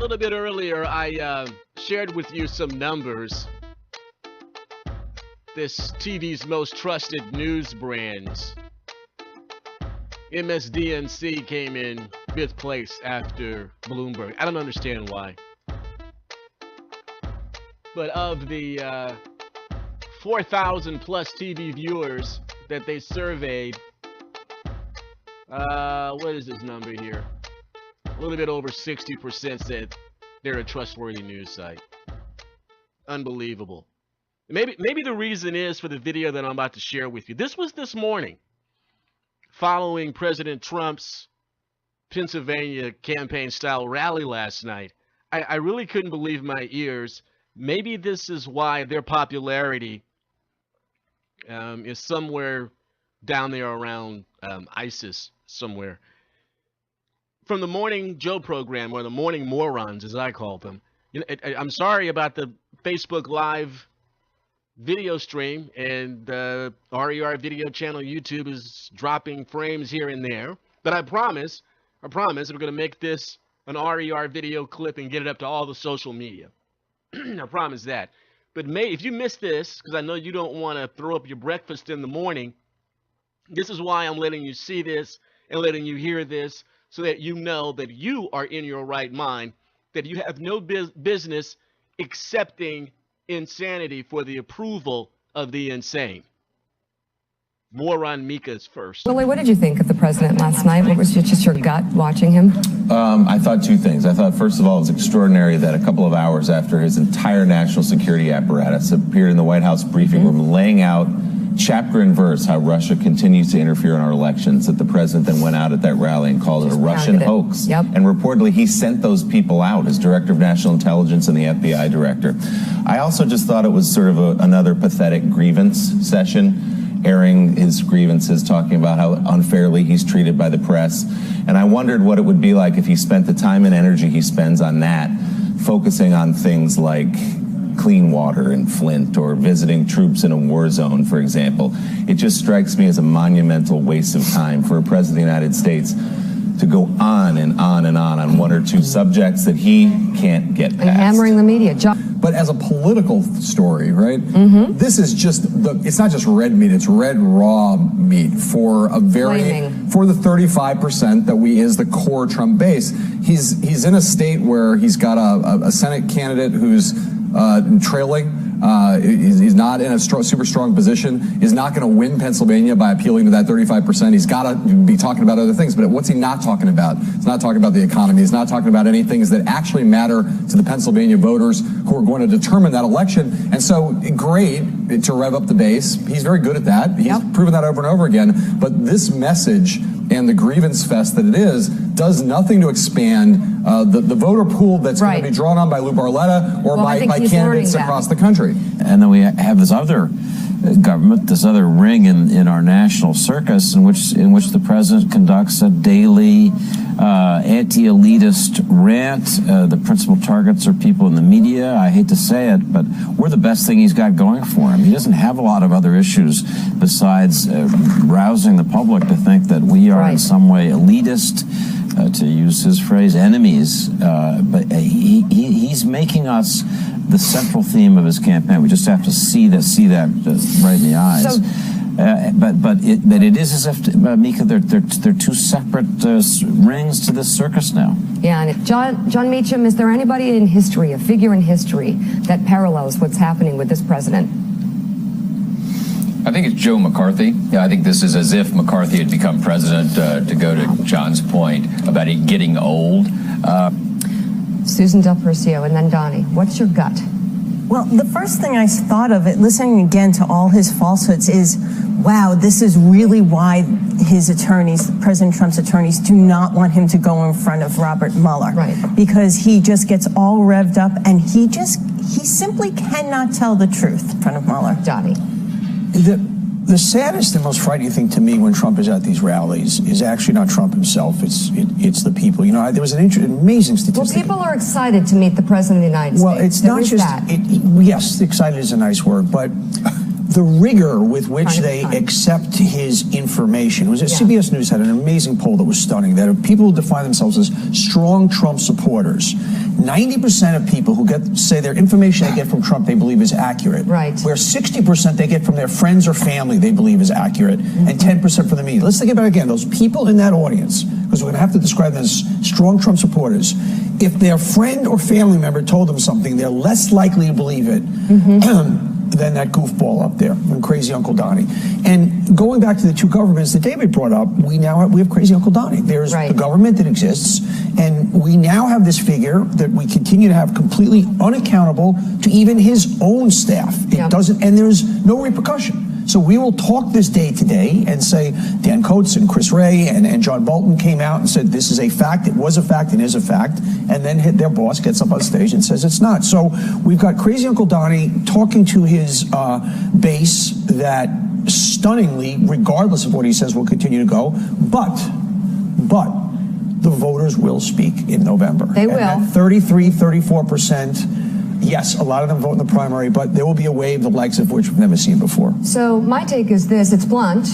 little bit earlier, I shared with you some numbers. This TV's most trusted news brands. MSDNC came in 5th place after Bloomberg. I don't understand why. But of the 4,000 plus TV viewers that they surveyed, what is this number here? A little bit over 60% said they're a trustworthy news site. Unbelievable. Maybe the reason is for the video that I'm about to share with you. This was this morning, following President Trump's Pennsylvania campaign-style rally last night. I really couldn't believe my ears. Maybe this is why their popularity is somewhere down there around ISIS somewhere. From the Morning Joe program, or the Morning Morons, as I call them. You know, I'm sorry about the Facebook Live video stream, and the RERvideo channel YouTube is dropping frames here and there. But I promise we're going to make this an RERvideo clip and get it up to all the social media. I promise that. But if you missed this, because I know you don't want to throw up your breakfast in the morning, this is why I'm letting you see this and letting you hear this, so that you know that you are in your right mind, that you have no business accepting insanity for the approval of the insane. Moron Mika's first. Willie, what did you think of the president last night? What was just your gut watching him? I thought two things. I thought, first of all, it was extraordinary that a couple of hours after his entire national security apparatus appeared in the White House briefing room laying out chapter and verse how Russia continues to interfere in our elections, that the president then went out at that rally and called it a Russian hoax. Yep. And reportedly he sent those people out as director of national intelligence and the FBI director. I also just thought it was sort of another pathetic grievance session, airing his grievances, talking about how unfairly he's treated by the press. And I wondered what it would be like if he spent the time and energy he spends on that, focusing on things like clean water in Flint or visiting troops in a war zone, for example. It just strikes me as a monumental waste of time for a president of the United States to go on and on and on one or two subjects that he can't get past. And hammering the media. But as a political story, right, this is just, it's not just red meat, it's red raw meat for a for the 35% that is the core Trump base. He's in a state where he's got a Senate candidate who's trailing. He's not in a super strong position. Is not going to win Pennsylvania by appealing to that 35%. He's got to be talking about other things. But what's he not talking about? He's not talking about the economy. He's not talking about any things that actually matter to the Pennsylvania voters who are going to determine that election. And so, great to rev up the base. He's very good at that. He's proven that over and over again. But this message and the grievance fest that it is does nothing to expand the voter pool that's going to be drawn on by Lou Barletta or by candidates across the country. And then we have this other government, this other ring in our national circus in which the president conducts a daily anti-elitist rant. The principal targets are people in the media. I hate to say it, but we're the best thing he's got going for him. He doesn't have a lot of other issues besides rousing the public to think that we are in some way elitist, to use his phrase, enemies. But he's making us the central theme of his campaign. We just have to see that right in the eyes. So, but it is as if, Mika, they're two separate rings to this circus now. Yeah, and John Meacham, is there anybody in history, a figure in history, that parallels what's happening with this president? I think it's Joe McCarthy. Yeah, I think this is as if McCarthy had become president, to go to John's point about it getting old. Susan Del Percio, and then Donny. What's your gut? Well, the first thing I thought of it, listening again to all his falsehoods, is, wow, this is really why his attorneys, President Trump's attorneys, do not want him to go in front of Robert Mueller. Right. Because he just gets all revved up, and he simply cannot tell the truth in front of Mueller. Donny. The saddest and most frightening thing to me when Trump is at these rallies is actually not Trump himself, it's the people. You know, there was an amazing statistic. Well, people are excited to meet the President of the United States. Well, it's not just that. Yes, excited is a nice word, but the rigor with which they accept his information. It was CBS News had an amazing poll that was stunning, that people who define themselves as strong Trump supporters, 90% of people who say their information they get from Trump they believe is accurate. Right. Where 60% they get from their friends or family they believe is accurate, and 10% from the media. Let's think about it again. Those people in that audience, because we're going to have to describe them as strong Trump supporters. If their friend or family member told them something, they're less likely to believe it than that goofball up there, than crazy Uncle Donny. And going back to the two governments that David brought up, we have crazy Uncle Donny. There's the government that exists, and we now have this figure that we continue to have completely unaccountable to even his own staff. It doesn't, and there's no repercussion. So we will talk this day today and say Dan Coates and Chris Wray and John Bolton came out and said this is a fact, it was a fact, and is a fact, and then their boss gets up on stage and says it's not. So we've got crazy Uncle Donny talking to his base that stunningly, regardless of what he says, will continue to go, but the voters will speak in November. They will. And 34%. Yes, a lot of them vote in the primary, but there will be a wave the likes of which we've never seen before. So my take is this. It's blunt,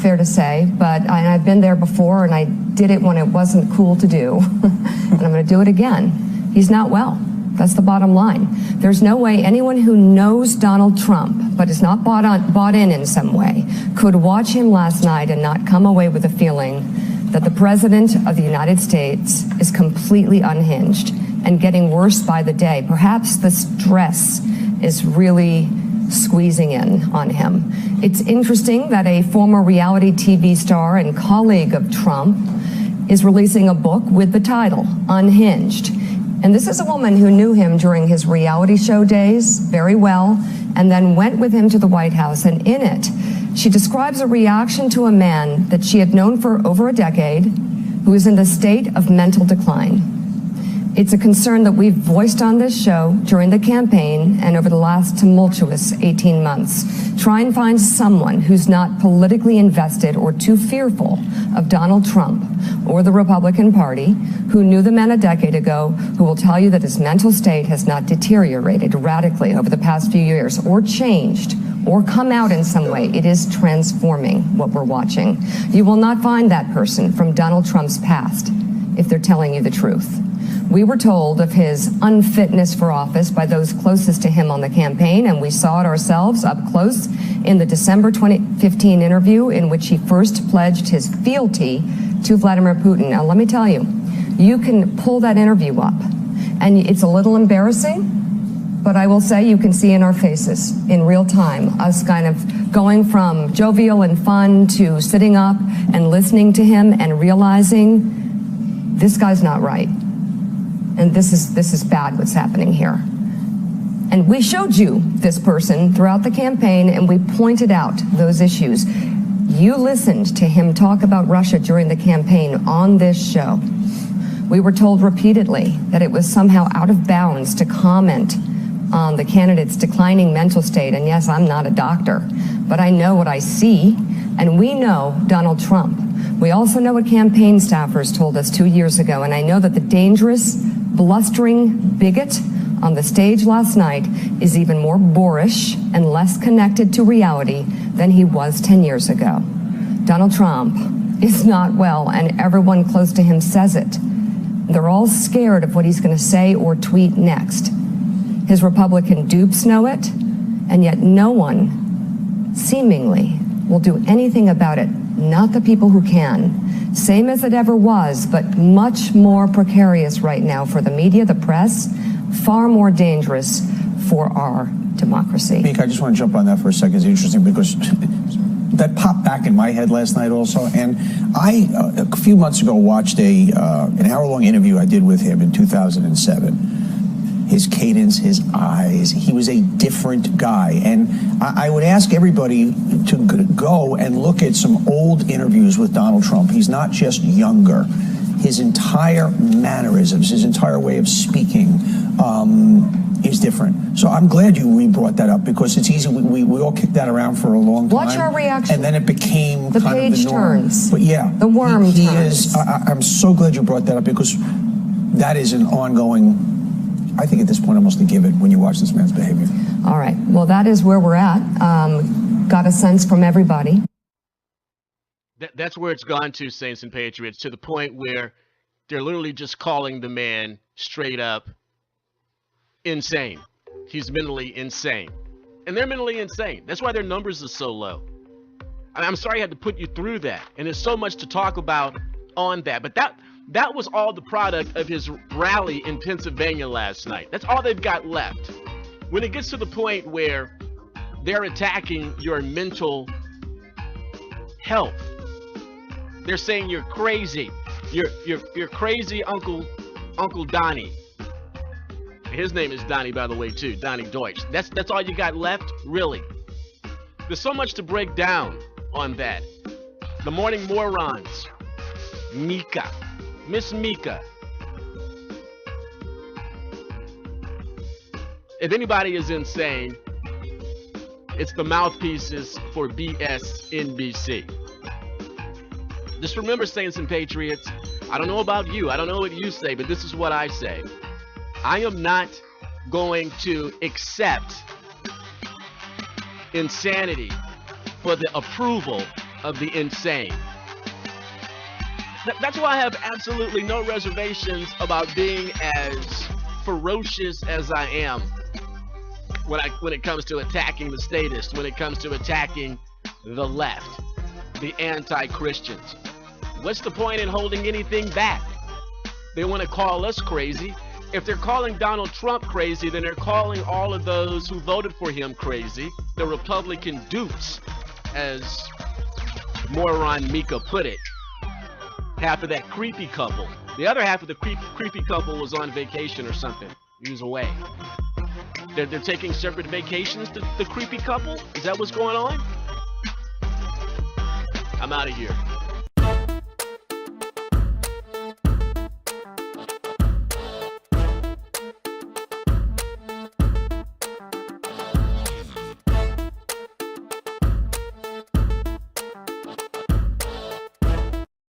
fair to say, but I've been there before, and I did it when it wasn't cool to do. And I'm going to do it again. He's not well. That's the bottom line. There's no way anyone who knows Donald Trump, but is not bought in some way, could watch him last night and not come away with a feeling that the President of the United States is completely unhinged and getting worse by the day. Perhaps the stress is really squeezing in on him. It's interesting that a former reality TV star and colleague of Trump is releasing a book with the title, Unhinged. And this is a woman who knew him during his reality show days very well, and then went with him to the White House. And in it, she describes a reaction to a man that she had known for over a decade, who is in the state of mental decline. It's a concern that we've voiced on this show during the campaign and over the last tumultuous 18 months. Try and find someone who's not politically invested or too fearful of Donald Trump or the Republican Party, who knew the man a decade ago, who will tell you that his mental state has not deteriorated radically over the past few years or changed or come out in some way. It is transforming what we're watching. You will not find that person from Donald Trump's past if they're telling you the truth. We were told of his unfitness for office by those closest to him on the campaign, and we saw it ourselves up close in the December 2015 interview in which he first pledged his fealty to Vladimir Putin. Now, let me tell you, you can pull that interview up, and it's a little embarrassing, but I will say you can see in our faces in real time us kind of going from jovial and fun to sitting up and listening to him and realizing this guy's not right. And this is bad what's happening here. And we showed you this person throughout the campaign, and we pointed out those issues. You listened to him talk about Russia during the campaign on this show. We were told repeatedly that it was somehow out of bounds to comment on the candidate's declining mental state. And yes, I'm not a doctor, but I know what I see, and we know Donald Trump. We also know what campaign staffers told us 2 years ago, and I know that the dangerous, blustering bigot on the stage last night is even more boorish and less connected to reality than he was 10 years ago. Donald Trump is not well, and everyone close to him says it. They're all scared of what he's going to say or tweet next. His Republican dupes know it, and yet no one, seemingly, will do anything about it. Not the people who can. Same as it ever was, but much more precarious right now for the media, the press, far more dangerous for our democracy. Meek, I just want to jump on that for a second. It's interesting because that popped back in my head last night also. And I, a few months ago, watched an hour-long interview I did with him in 2007. His cadence, his eyes, he was a different guy. And I would ask everybody to go and look at some old interviews with Donald Trump. He's not just younger. His entire mannerisms, his entire way of speaking is different. So I'm glad you re-brought that up because it's easy. We all kicked that around for a long time. Watch our reaction. And then it became the kind page of the norm. turns. But yeah, the worm he turns. is. I'm so glad you brought that up because that is an ongoing. I think at this point almost a given when you watch this man's behavior. All right. Well, that is where we're at. Got a sense from everybody. That's where it's gone to, Saints and Patriots, to the point where they're literally just calling the man straight up insane. He's mentally insane. And they're mentally insane. That's why their numbers are so low. I'm sorry I had to put you through that. And there's so much to talk about on that. But that was all the product of his rally in Pennsylvania last night. That's all they've got left. When it gets to the point where they're attacking your mental health, they're saying you're crazy. You're crazy, Uncle Donny. His name is Donny, by the way, too. Donny Deutsch. That's all you got left? Really? There's so much to break down on that. The Morning Morons. Mika. Miss Mika. If anybody is insane, it's the mouthpieces for MSNBC. Just remember, Saints and Patriots, I don't know about you. I don't know what you say, but this is what I say. I am not going to accept insanity for the approval of the insane. That's why I have absolutely no reservations about being as ferocious as I am when it comes to attacking the statists, when it comes to attacking the left, the anti-Christians. What's the point in holding anything back? They want to call us crazy. If they're calling Donald Trump crazy, then they're calling all of those who voted for him crazy, the Republican dupes, as Moron Mika put it. Half of that creepy couple. The other half of the creepy couple was on vacation or something. He was away. They're taking separate vacations, the creepy couple? Is that what's going on? I'm out of here.